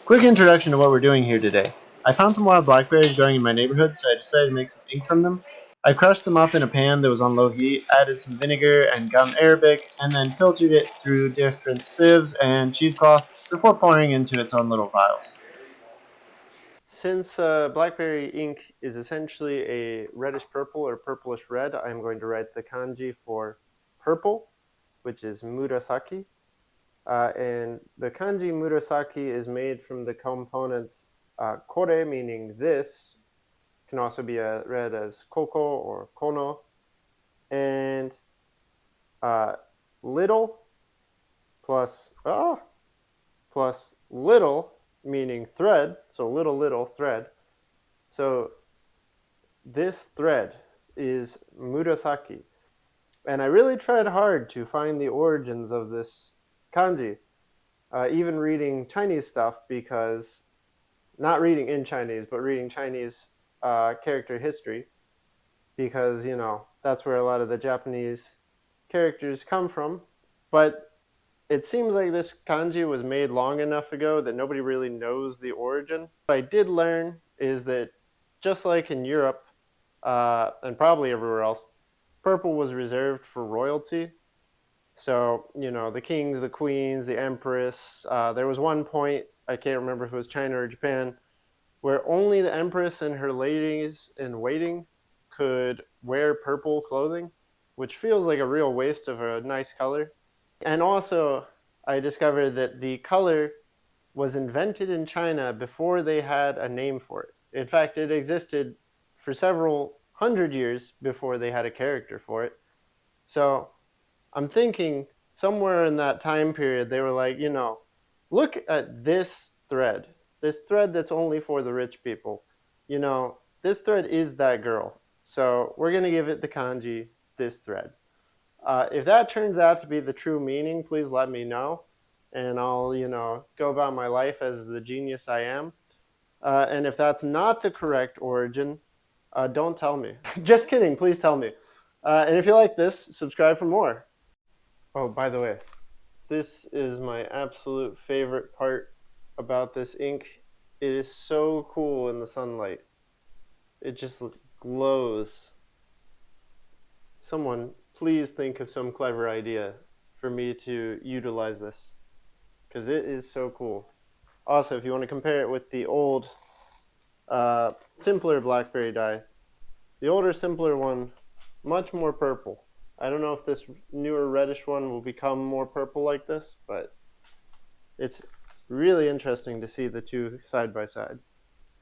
Quick introduction to what we're doing here today. I found some wild blackberries growing in my neighborhood, so I decided to make some ink from them. I crushed them up in a pan that was on low heat, added some vinegar and gum arabic, and then filtered it through different sieves and cheesecloth before pouring into its own little vials. Since blackberry ink is essentially a reddish purple or purplish red, I'm going to write the kanji for purple, which is murasaki. And the kanji murasaki is made from the components kore, meaning this, can also be read as koko or kono, and uh, little plus plus little, meaning thread, so little thread. So this thread is murasaki. And I really tried hard to find the origins of this kanji, even reading Chinese stuff, because not reading in Chinese, but reading Chinese character history, because, that's where a lot of the Japanese characters come from. But it seems like this kanji was made long enough ago that nobody really knows the origin. What I did learn is that just like in Europe, and probably everywhere else, purple was reserved for royalty. So, the kings, the queens, the empress. There was one point, I can't remember if it was China or Japan, where only the empress and her ladies in waiting could wear purple clothing, which feels like a real waste of a nice color. And also, I discovered that the color was invented in China before they had a name for it. In fact, it existed for several hundred years before they had a character for it. So I'm thinking somewhere in that time period, they were like, look at this thread that's only for the rich people. This thread is that girl. So we're going to give it the kanji, this thread. If that turns out to be the true meaning, please let me know. And I'll, go about my life as the genius I am. And if that's not the correct origin, don't tell me. Just kidding, please tell me. And if you like this, subscribe for more. Oh, by the way, this is my absolute favorite part about this ink. It is so cool in the sunlight. It just glows. Someone, please think of some clever idea for me to utilize this, because it is so cool. Also, if you want to compare it with the old, simpler blackberry dye, the older, simpler one, much more purple. I don't know if this newer reddish one will become more purple like this, but it's really interesting to see the two side by side.